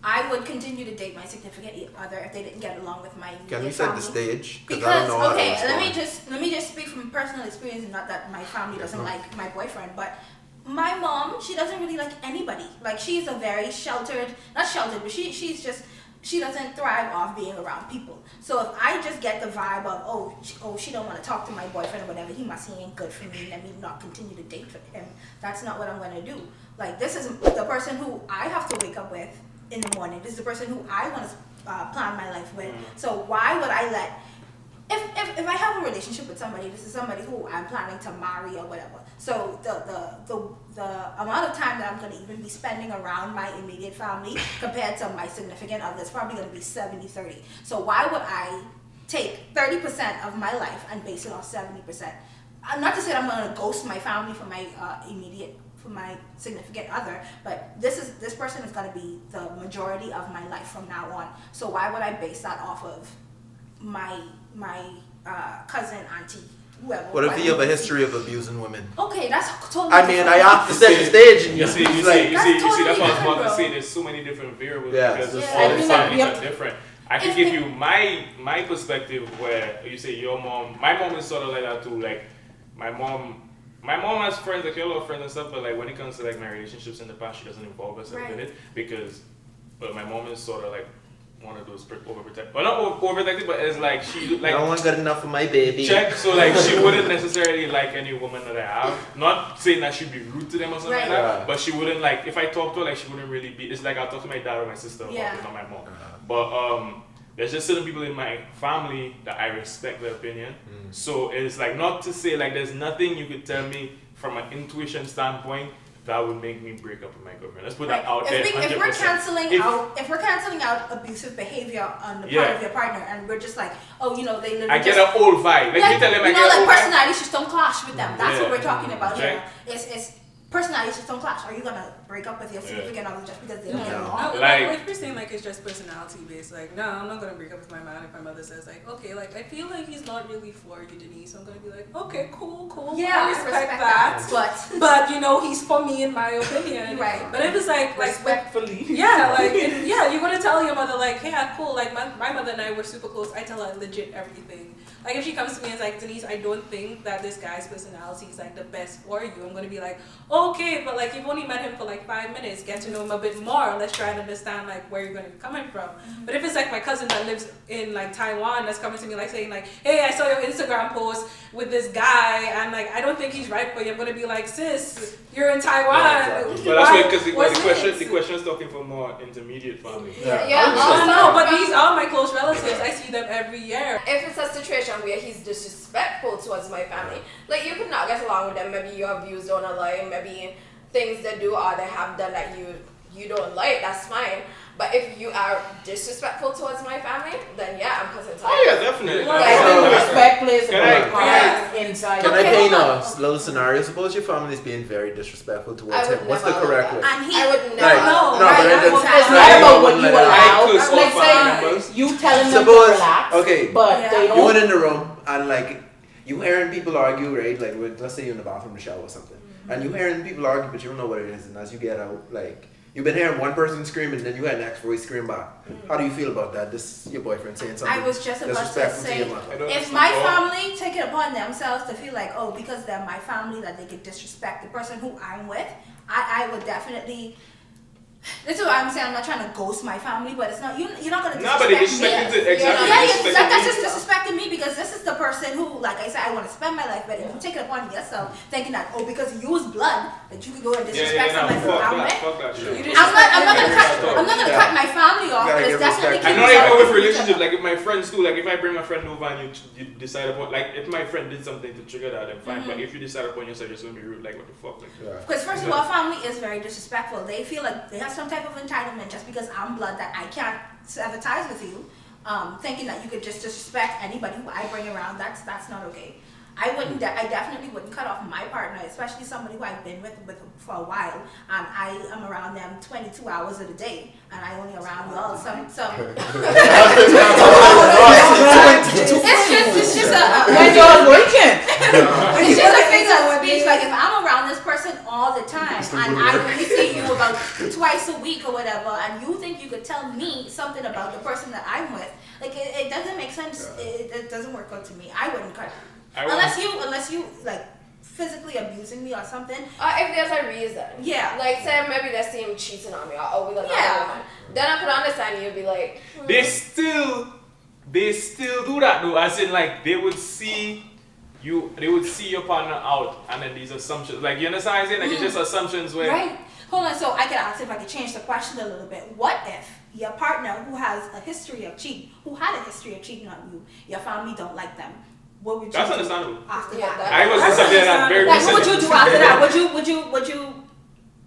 I would continue to date my significant other if they didn't get along with my immediate Can we family. set the stage? Because okay, let me just speak from personal experience, and not that my family doesn't like my boyfriend, but my mom, she doesn't really like anybody. Like, she's a very sheltered, not sheltered, but she doesn't thrive off being around people. So if I just get the vibe of she don't want to talk to my boyfriend or whatever, he ain't good for me, let me not continue to date for him. That's not what I'm gonna do. Like, this is the person who I have to wake up with in the morning. This is the person who I want to plan my life with. So why would I let, if I have a relationship with somebody, this is somebody who I'm planning to marry or whatever. So the amount of time that I'm going to even be spending around my immediate family compared to my significant other is probably going to be 70-30. So why would I take 30% of my life and base it on 70%? Not to say that I'm going to ghost my family for my for my significant other, but this person is going to be the majority of my life from now on. So why would I base that off of my cousin, auntie, whoever? What if you have a history of abusing women? Okay, that's totally I mean, different. I have to set the stage, and You see, that's what I was about to say. There's so many different variables because all the families are different. I can give you my perspective where you say your mom. My mom is sort of like that too. Like my mom has friends, like a lot of friends and stuff, but like when it comes to like my relationships in the past, she doesn't involve herself in it because, but my mom is sort of like one of those overprotective, well not overprotective, but it's like she like no one got enough for my baby. Check, so like she wouldn't necessarily like any woman that I have. Not saying that she'd be rude to them or something like that, but she wouldn't like if I talk to her like she wouldn't really be. It's like I'll talk to my dad or my sister about it, not my mom. But there's just certain people in my family that I respect their opinion. So it's like not to say like there's nothing you could tell me from an intuition standpoint that would make me break up with my girlfriend. Let's put that out there. If we're canceling out abusive behavior on the part of your partner, and we're just like, they literally I get an old vibe. Like you tell them, I get an old personalities just don't clash with them. That's what we're talking about here. It's personalities just don't clash. Are you gonna break up with your significant other just because they don't get along? Like if you're saying like it's just personality based, like no, I'm not gonna break up with my man if my mother says like, okay, like I feel like he's not really for you, Denise. So I'm gonna be like, okay, cool. Yeah, I respect that. But he's for me in my opinion. Right. But if it's like respectfully. You're gonna tell your mother like, hey, cool. Like my mother and I were super close. I tell her legit everything. Like if she comes to me and is like, Denise, I don't think that this guy's personality is like the best for you. I'm gonna be like, okay, but like you've only met him for like 5 minutes. Get to know him a bit more. Let's try and understand like where you're gonna be coming from. But if it's like my cousin that lives in like Taiwan that's coming to me like saying like, hey, I saw your Instagram post with this guy and like I don't think he's right for you. I'm gonna be like, sis, you're in Taiwan. Yeah, exactly. But that's why because the question is talking for more intermediate family. But these are my close relatives. I see them every year. If it's a situation where he's disrespectful towards my family, like you could not get along with them, maybe your views don't align, maybe things they do or they have done that you don't like, that's fine. But if you are disrespectful towards my family, then I'm cousin. Oh yeah, definitely. Respect plays a part inside. Can I paint a little scenario? Suppose your family is being very disrespectful towards him. What's the correct way? I would never. It's not about what you allow. Like say you telling them to relax. Okay, but they don't. You went in the room and like you hearing people argue, right? Like let's say you're in the bathroom, the shower or something, and you hearing people argue, but you don't know what it is. And as you get out, like. You've been hearing one person scream and then you had an next voice scream back. How do you feel about that? This your boyfriend saying something. I was just about to say, if my family take it upon themselves to feel like, because they're my family, that they could disrespect the person who I'm with, I would definitely. This is what I'm saying. I'm not trying to ghost my family, but it's not you're not gonna disrespect but they disrespected me. Exactly. That's just disrespecting me because this is the person who, like I said, I want to spend my life. But if you take it upon yourself, thinking that because you use blood, that you can go and disrespect somebody who I'm with. I'm not gonna cut my family off. But it's definitely. I'm not even with relationships. Like if my friends too. Like if I bring my friend over and you decide upon, like if my friend did something to trigger that, then fine. But if you decide upon yourself, you're just gonna be rude. Like what the fuck? Because first of all, family is very disrespectful. They feel like they have some type of entitlement just because I'm blood that I can't sever ties with you, thinking that you could just disrespect anybody who I bring around. That's not okay. I definitely wouldn't cut off my partner, especially somebody who I've been with for a while. I am around them 22 hours of the day, and I only around y'all some. It's just when y'all working. It's just a thing of speech. Like if I'm around this person all the time, and I only see you about twice a week or whatever, and you think you could tell me something about the person that I'm with, like it doesn't make sense. It doesn't work out to me. I wouldn't cut unless you like physically abusing me or something. If there's a reason. Yeah. Like say maybe they see him cheating on me or with another woman. Then I could understand you'd be like. They still do that though. As in like they would see your partner out, and then these assumptions, like you understand what I'm saying? Like it's just assumptions where. Right. Hold on. So I could ask if I could change the question a little bit. What if your partner who had a history of cheating on you, your family don't like them? What would you That's do understandable. after Yeah, that? I was something that very Like, what recently. would you do after that? Would you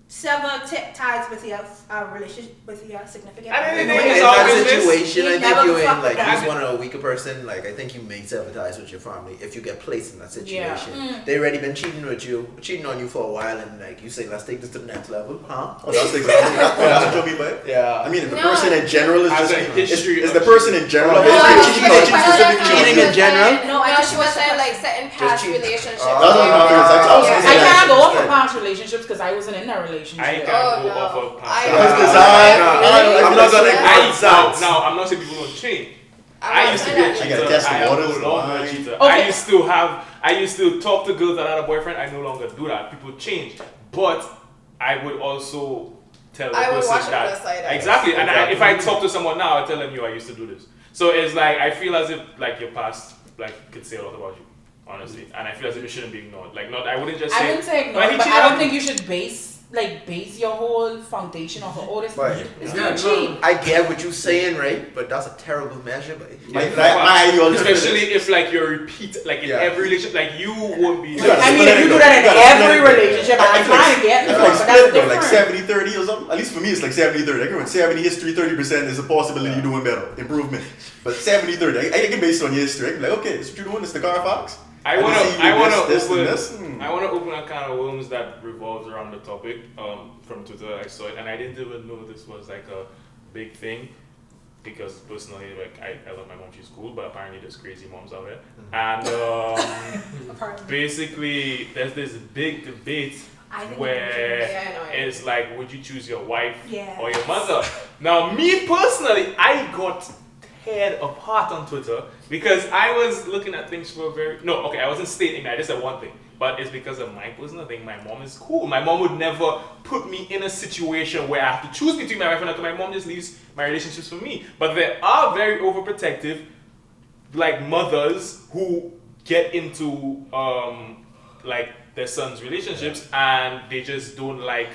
sever ties with your relationship with your significant I other? mean, In it's that all business. situation, I think you're in Never like fuck you with just want a weaker person. Like I think you may sever ties with your family if you get placed in that situation. They already been cheating on you for a while, and like you say, let's take this to the next level, huh? Oh, that's exactly that's what you mean by it. Yeah. I mean, if the person in general is As just a history is of the person in general No, cheating or cheating specifically? Cheating in general? No, I just she was was saying like certain past cheat. relationships. That's what I'm confused. I was I saying can't go that. off of past relationships because I wasn't in that relationship. I can't Oh, go no. off of I- past. I'm not gonna Now I'm not saying people don't cheat. I used to be a I cheater. gotta test the I am waters, no longer a line. cheater. Okay. I used to talk to girls that had a boyfriend. I no longer do that. People change, but I would also tell the I would person watch it that on the side, I exactly. guess. And if I talk to someone now, I tell them, "Yo, I used to do this." So it's like I feel as if like your past like could say a lot about you, honestly, and I feel as if it shouldn't be ignored. Like not, I wouldn't just say. I wouldn't say ignore, "Well, he but cheated I on don't me." think you should base your whole foundation off of all this. Right. It's Yeah, not cheap. I get what you're saying, right? But that's a terrible measure. But My ideology. Especially if like you're repeat like in Yeah. every relationship, like you won't be. Yeah. I mean, if you do that in every relationship, I'm trying to get It's there, like but that's split though, like different. 70-30 or something. At least for me, it's like 70-30. I can 70 history, 30% is a possibility you're doing better, improvement. But 70-30, I can base it on your history. I can be like, okay, this is what you're doing. It's the car fox. I want to open. I want to open a can of worms that revolves around the topic. From Twitter, I saw it, and I didn't even know this was like a big thing because personally, like I love my mom, she's cool, but apparently there's crazy moms out there. And basically, there's this big debate where it's like, would you choose your wife or your mother? Now, me personally, I got teared apart on Twitter because I was looking at things for I wasn't stating that. I just said one thing. But it's because of my personal thing. My mom is cool. My mom would never put me in a situation where I have to choose between my wife and her. My mom just leaves my relationships for me. But there are very overprotective, like mothers who get into like their sons' relationships and they just don't like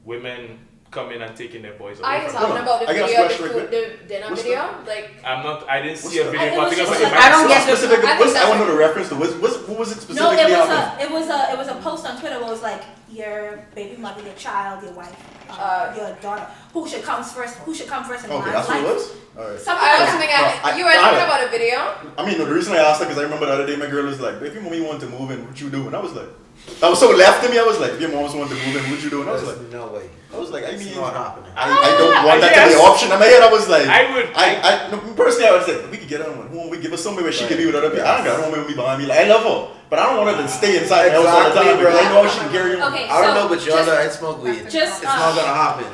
women coming and taking their boys away. Are you talking about the video, the dinner video? Like I didn't see a video. I don't get the specific. I want to know the reference to. What was it specifically? No, it was a post on Twitter where it was like your baby mother, your child, your wife, your daughter. Who should come first? Who should come first in Okay, man's that's what life? it was. All right. Something like that. you were talking about a video? I mean, no, the reason I asked that because I remember the other day my girl was like, "If your mommy want to move in, what you do?" And I was like, that was so left to me. I was like, "If your moms want to move in, what you do?" And I was like, no way. I was like, I mean, It's not happening. I don't want that to be an option. In my head, I was like, personally, I would say we could get on one. Who we give her somewhere where she can be with other people. I don't want me behind me. Like I love her, but I don't want her to stay inside the house all the time because I know she can carry on. Okay, I don't know, but y'all know I smoke weed. Just It's not gonna happen.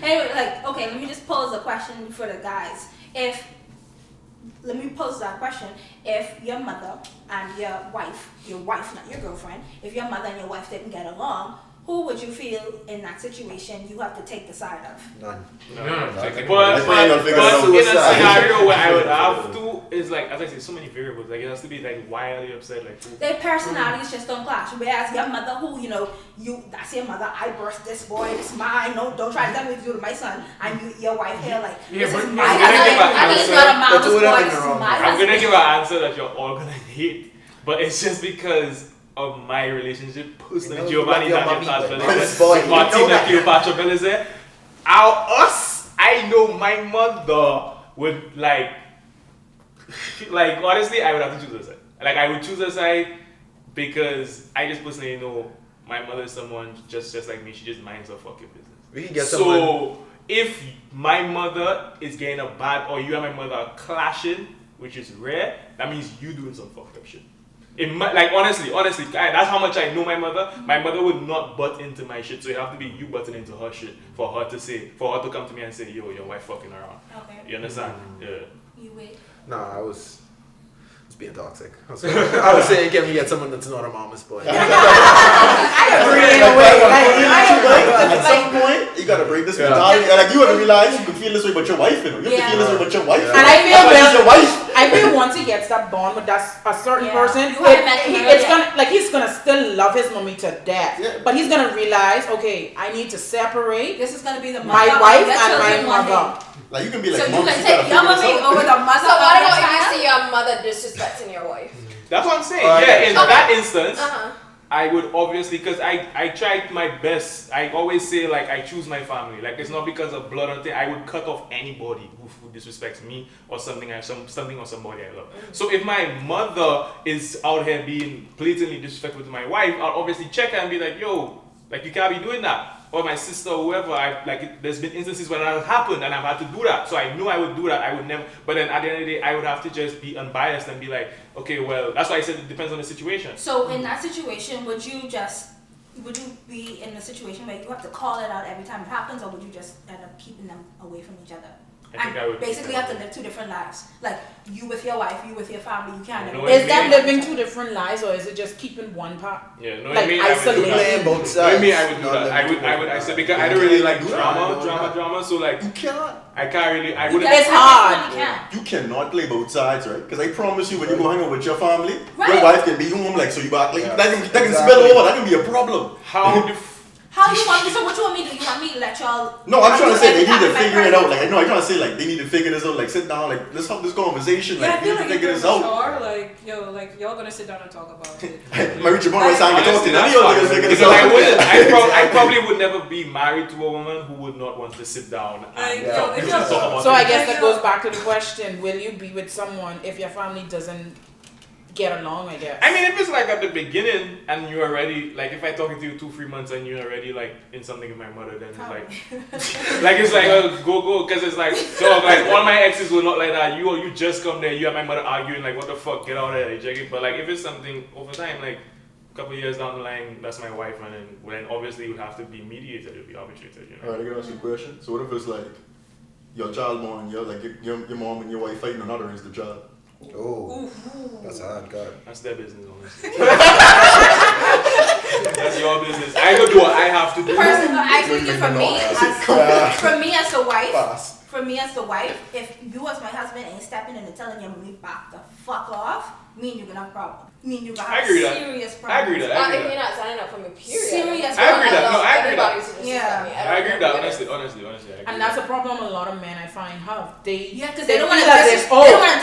anyway, let me just pose a question for the guys. Let me pose that question. If your mother and your wife, not your girlfriend, if your mother and your wife didn't get along, who would you feel in that situation you have to take the side of? None. But in a scenario where I would have to, is like, as I say, so many variables. Like it has to be like wildly upset, like their personalities just don't clash. Whereas your mother, who that's your mother. I birthed this boy. It's mine. No, don't try to tell me if you to my son. And your wife here, like this is my husband. He's not a mama's boy. This is my husband. I'm gonna give an answer that you're all gonna hate, but it's just because of my relationship personally. Giovanni Daniel Martina Cleopatra Belize. I know my mother would like honestly, I would have to choose her side. Like I would choose her side because I just personally know my mother is someone just like me. She just minds her fucking business. We can get someone. If my mother is getting a bad, or you and my mother are clashing, which is rare, that means you doing some fucked up shit. Like honestly, that's how much I know my mother. My mother would not butt into my shit, so it have to be you butting into her shit for her to come to me and say, yo, your wife fucking around. Okay. You understand? Yeah. You wait. Nah, I was being toxic. I was saying, can we get someone that's not a mama's boy? I agree in a way. At some point, you gotta break this mentality. Like you gotta realize you can feel this way about your wife. You know, you have to feel this way about your wife. And I feel your wife. I feel once he gets that bond with a certain person, he's gonna still love his mommy to death. Yeah. But he's gonna realize, okay, I need to separate. This is gonna be the my wife and my mother. Like you can be like, so you can take your mommy over the mother. So what about if you see your mother disrespecting your wife? That's what I'm saying. In that instance, I would obviously, because I tried my best. I always say like I choose my family. Like it's not because of blood or thing. I would cut off anybody who disrespects me or something or somebody I love. So if my mother is out here being blatantly disrespectful to my wife, I'll obviously check her and be like, yo, like you can't be doing that. Or my sister or whoever, there's been instances when that has happened and I've had to do that. So I knew I would do that. I would never, but then at the end of the day, I would have to just be unbiased and be like, okay, well, that's why I said it depends on the situation. So in that situation, would you be in a situation where you have to call it out every time it happens, or would you just end up keeping them away from each other? I think I would basically have to live two different lives. Like you with your wife, you with your family, you can't. Is that living two different lives, or is it just keeping one part? Yeah, no, like isolating both sides. I would do that. I said because I don't really like drama. So like you cannot. I can't really. I wouldn't. It's hard. You cannot play both sides, right? Because I promise you, when you go hang out with your family, your wife can be home like so. You act like that can spill over. That can be a problem. How do you want me? So what you want me to do? You want me to let y'all? No, I'm trying to say they need to figure it out. Like I'm trying to say like they need to figure this out. Like sit down, like let's have this conversation. Like we need to figure this out. Like yo, like y'all gonna sit down and talk about it. My Richard Boy saying talk to them. I probably would never be married to a woman who would not want to sit down. So I guess that goes back to the question: will you be with someone if your family doesn't get along, I guess? I mean, if it's like at the beginning and you're already like, if I talking to you 2-3 months and you're already like in something with my mother, then it's like, go, because it's like, dog, like all my exes were not like that. You just come there, you and my mother arguing like, what the fuck, get out of there, check it. But like, if it's something over time, like a couple of years down the line, that's my wife, and then obviously it would have to be mediated, it would be arbitrated, you know. Alright, I can ask you a question. So what if it's like your child born, and your mom and your wife fighting, another raise the child? Oh, that's hard, God. That's their business, honestly. That's your business. I go do what I have to do. I think for me as the wife, if you as my husband ain't stepping in and telling your mommy back the fuck off, me and you gonna have a problem. Me and you gonna have serious problems. I agree that. If you're not signing up for me, period. Serious. I agree that. No, I agree that. Yeah. I agree that. Honestly, I agree. And that's a problem a lot of men I find have. Because they don't feel want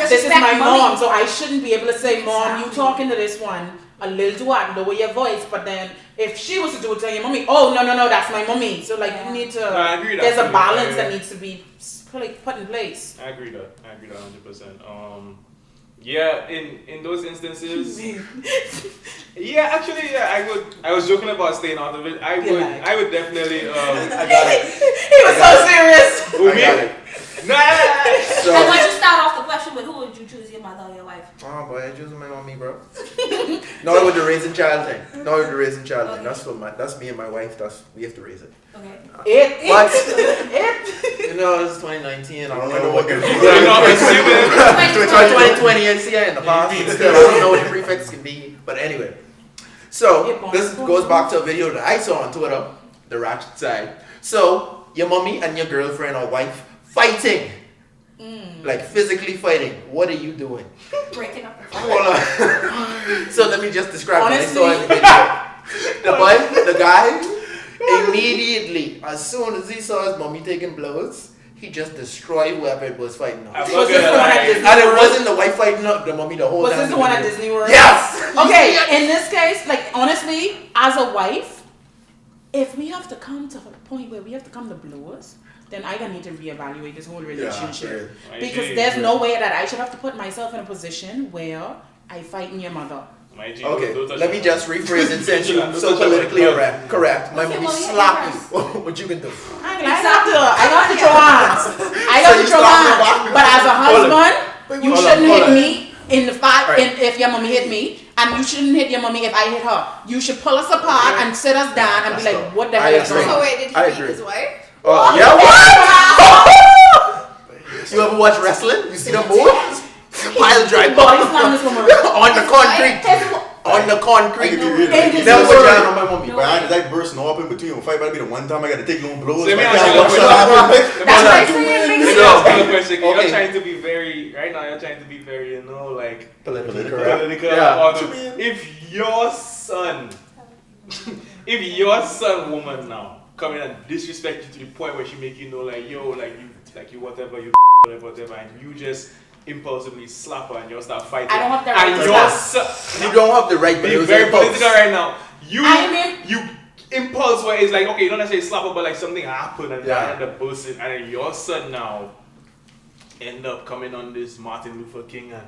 to this is my mom, so I shouldn't be able to say, Mom, you talking to this one a little too hard, lower your voice. But then if she was to do it to your mommy, oh no, that's my mommy. So like you need to. I agree that. There's a balance that needs to be put in place. I agree that 100%. Yeah, in those instances, I was joking about staying out of it. I would definitely. I got it. He was so serious. Who, me? Nah. So why don't you start off the question with who would you choose, your mother or your wife? Oh boy, I choose my mommy, bro. No, with the raising child thing. Okay. That's me and my wife. We have to raise it. Okay. You know, it's 2019. I don't know what can be. 2020. And see, in the past, still, I don't know what the prefix can be. But anyway, so this goes back to a video that I saw on Twitter, the ratchet side. So your mommy and your girlfriend or wife fighting, like physically fighting. What are you doing? Breaking up. Hold on. So let me just describe what I saw in the video. The guy. Immediately, as soon as he saw his mommy taking blows, he just destroyed whoever it was fighting. Was this the one at Disney World? And it wasn't the wife fighting the mommy the whole time. Was this the one at Disney World? Yes! Okay, in this case, like honestly, as a wife, if we have to come to a point where we have to come to blows, then I gonna need to reevaluate this whole relationship. Yeah, because there's no way that I should have to put myself in a position where I fight in your mother. Okay, let me just rephrase it since you're so politically correct. My mommy slap you. What you can do? I got to throw hands. I got to throw hands. But as a husband, you shouldn't hit me in the fight. If your mommy hit me, and you shouldn't hit your mommy if I hit her. You should pull us apart and sit us down and be like, what the hell is going on? So wait, did he beat his wife? Yeah, what? You ever watch wrestling? You see the moves? Pile drive on the concrete. On the concrete. Never put down on my mommy. But I that burst no up in between and fight. That'd be the one time I got to take long blows. Let me Like, ask you a question. Okay. You're trying to be very, right now you're trying to be very, you know, like Political. Yeah. If your son, woman now, come in and disrespect you to the point where she make you know, like, yo, like you whatever, and you just impulsively slap her and you start fighting. I don't have the right You don't have the right to be very political right now. You impulse where it's like, okay, you don't necessarily slap her, but like something happened and I end up bursting, and then your son now end up coming on this Martin Luther King and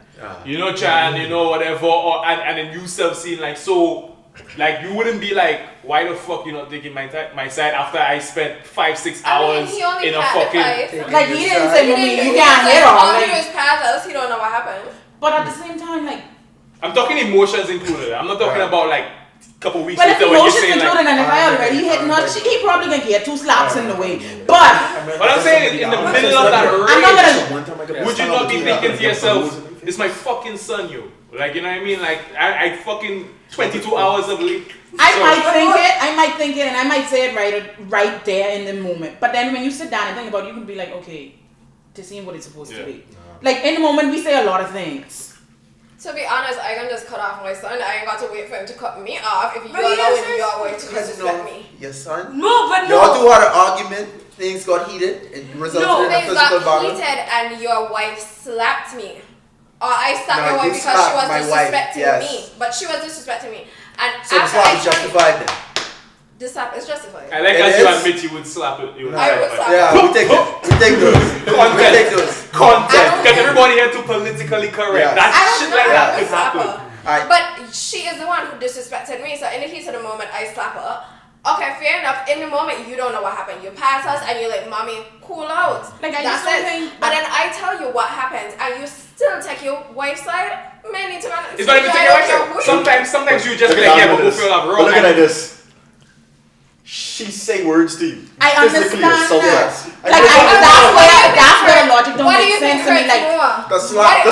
trying, whatever, and then you self-seeing like, so like you wouldn't be like, why the fuck you not taking my side after I spent 5-6 hours in a fucking like he didn't say mommy you can't hit her. All he was past us, he don't know what happened. But at the same time, like I'm talking emotions included. I'm not talking about like a couple weeks later when you're saying included, like, and if I already hitting her, he probably gonna get 2 slaps in the way. But I'm saying in the middle of that rage, would you not be thinking to yourself, it's my fucking son, yo? Like, you know what I mean? Like, I fucking 22 hours of leave. I might think it, and I might say it right there in the moment. But then when you sit down and think about it, you can be like, okay, this ain't what it's supposed to be. Like, in the moment, we say a lot of things. To be honest, I can just cut off my son. I ain't got to wait for him to cut me off if you are allowing your way to disrespect me. Your son? No, but no. Y'all two had an argument, things got heated, it resulted in a physical battle. Things got heated and your wife slapped me. Or I slapped your wife because she was disrespecting me. But she was disrespecting me. And so the slap is justified then? The slap is justified. I like as you admit you would slap it. I would slap it. Yeah, we take those. Content. Because everybody here too politically correct. That shit like that could happen. But she is the one who disrespected me. So in the heat of the moment, I slap her. Okay, fair enough. In the moment, you don't know what happened. You pass us and you're like, mommy, cool out. Like, that's it. But then I tell you what happens and you still take your wife's side. Man, it's not even take your wife's side. Sometimes you just be like, yeah, but we'll feel wrong. Look at this. She say words to you. I understand that. Like, that's where the logic don't make sense to me. Like, the slap.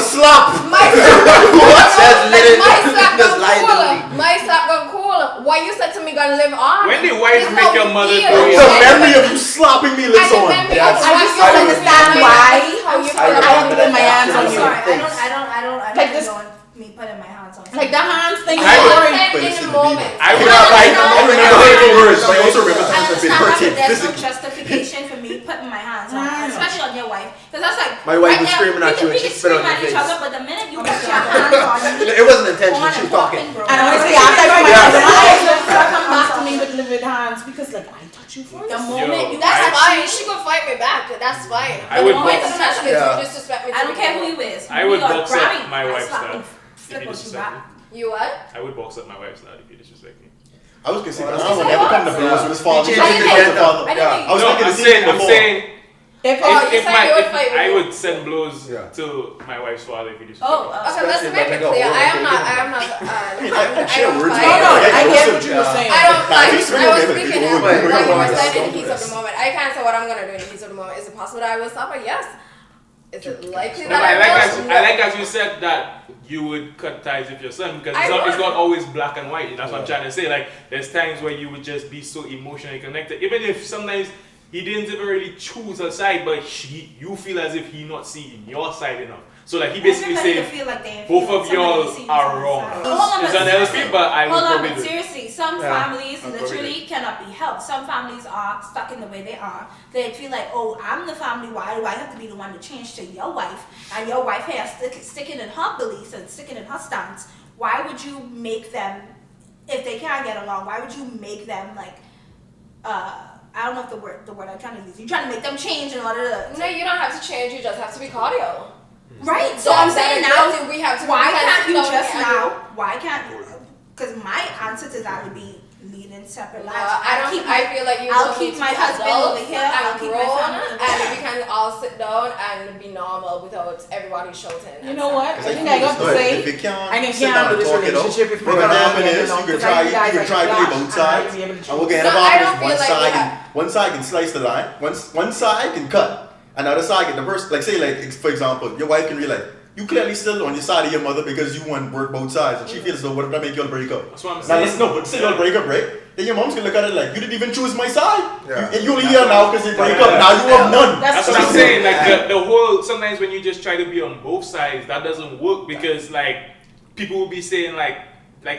My slap gone cool. Why you said to me gonna live on? When the wife make your mother do it? The memory of you slapping me lives on. I just don't understand why I put my hands on you. I don't like this. Me putting my hands on. Like the hands thing. I remember the words, but I also remember times I've been hurting There's no physically. justification for me putting my hands on, especially on your wife, because that's like my wife was screaming at you and she spit on your face. But the minute you put your hands on me, it wasn't intentional. She was talking. And honestly, after I come back to me with hands because like I touch you first. The moment that's fine. She gonna fight me back. That's fine. I would disrespect me. I don't care who you is. I would box up my wife's dad. You what? I would box up my wife's dad if you disrespect me. I was gonna say, but I don't ever come to blows with his father. I'm saying. I would send blows Yeah. to my wife's father if he disrespected Oh, okay, let's make it clear. I am not. I get what you were saying. I don't fight. I was speaking like you were saying in the heat of the moment. I can't say what I'm gonna do in the heat of the moment. Is it possible that I will stop her? Yes. Is it likely that I like as you said that you would cut ties with your son because it's not always black and white. That's what I'm trying to say. Like there's times where you would just be so emotionally connected, even if sometimes he didn't even really choose a side, but you feel as if he not seeing your side enough. So like he basically saying like both of y'all are wrong. It's unhealthy, but I would probably do. Seriously, some families literally cannot be helped. Some families are stuck in the way they are. They feel like, oh, I'm the family. Why do I have to be the one to change to your wife? And your wife has sticking in her beliefs and sticking in her stance. Why would you make them, if they can't get along? Why would you make them like? I don't know if the word I'm trying to use. You're trying to make them change in order to. No, you don't have to change. You just have to be cordial. Right. So I'm saying now, we have to. Why can't you just now? Why can't? Because my answer to that would be lean leading separate lives. I feel like I'll keep my husband over here. I'll keep my family over and we can all sit down and be normal without everybody shouting. You know what? I think I got to say, I can't do this relationship if what can happen is you can try play both sides, and we're gonna have one side can slice the line, one side can cut, another side can the first like say like for example, your wife can be like, you clearly still on your side of your mother because you want to work both sides, and she feels as though what if that make you all break up? That's what I'm now saying. let's no, but say you all break up, right? Then your mom's gonna look at it like you didn't even choose my side. Yeah. You only here now because you break up. Now you have none. That's what I'm saying. Like the whole sometimes when you just try to be on both sides, that doesn't work because like people will be saying like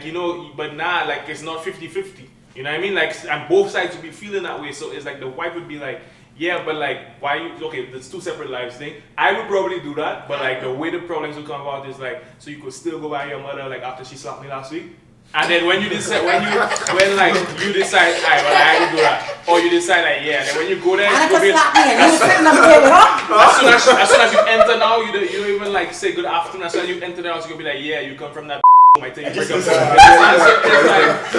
you know, but nah, like it's not 50-50. You know what I mean? Like and both sides will be feeling that way. So it's like the wife would be like, yeah, but like why you okay, there's two separate lives thing. I would probably do that, but like the way the problems will come about is like so you could still go by your mother like after she slapped me last week. And then when you decide when you decide I will do that. Or you decide like yeah, then when you go there as soon as you enter now, you don't even like say good afternoon. As soon as you enter the house, you'll be like, yeah, you come from that my thing. So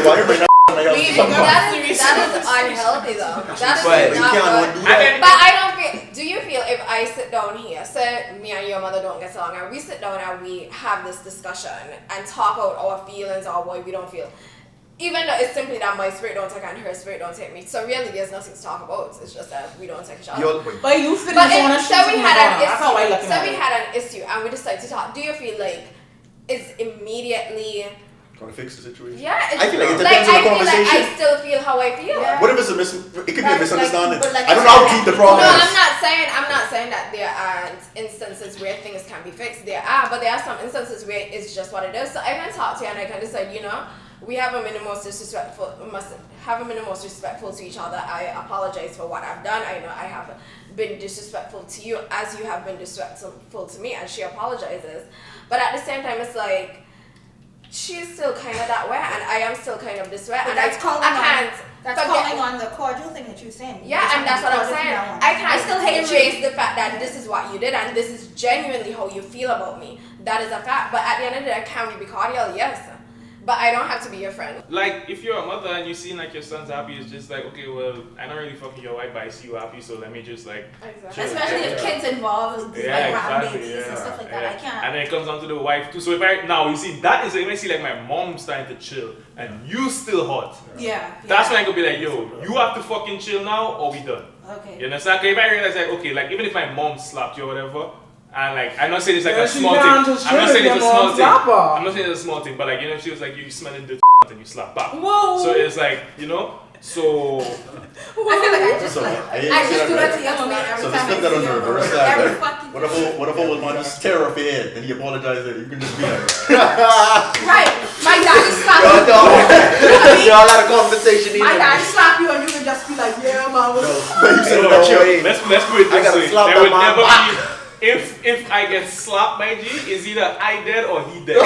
why you bring that that is unhealthy though. That is not good. But I don't feel. Do you feel if I sit down here, say me and your mother don't get along, and we sit down and we have this discussion and talk out our feelings or why we don't feel, even though it's simply that my spirit don't take and her spirit don't take me, so really there's nothing to talk about. It's just that we don't take each other. But you feel so we had an issue and we decided to talk. Do you feel like it's immediately trying to fix the situation? Yeah, I feel like it depends on the conversation. I still feel how I feel. Yeah. What if it's it could be a misunderstanding. I don't know how deep the problem is. No, I'm not saying that there aren't instances where things can be fixed. There are, but there are some instances where it's just what it is. So I can talk to you and I can decide, you know, we have a most disrespectful to each other. I apologize for what I've done. I know I have been disrespectful to you as you have been disrespectful to me, and she apologizes. But at the same time, it's like she's still kind of that way, and I am still kind of this way, but and that's calling on the cordial thing that you're saying. Yeah, and that's what I'm saying. I still hate the fact that this is what you did, and this is genuinely how you feel about me. That is a fact. But at the end of the day, can we be cordial? Yes. But I don't have to be your friend. Like, if you're a mother and you see like your son's happy, it's just like, okay, well, I'm not really fucking your wife, but I see you happy, so let me just like... Exactly. Especially if kids involved, like grandbabies and stuff like that, I can't. And then it comes down to the wife too. So if you see that is, if I see like my mom starting to chill, and you still hot. Yeah. That's when I could be like, yo, you have to fucking chill now, or we done. Okay. You understand? Because if I realize like, okay, like even if my mom slapped you or whatever, and like, I'm not saying it's like a small thing. I'm not saying it's a small thing. I'm not saying it's a small thing, but like, you know, she was like, you smelling the and you slap back. Whoa. So it's like, you know, so... I feel like I just do that to young man every time I see on the reverse side, every fucking what if I was man just tear off your head and he apologized that you can just be like... Right. My daddy slap you. Y'all had a conversation. My daddy slap you and you can just be like, yeah, man. Let's put it this way. There would never be... If I get slapped by G, is either I dead or he dead.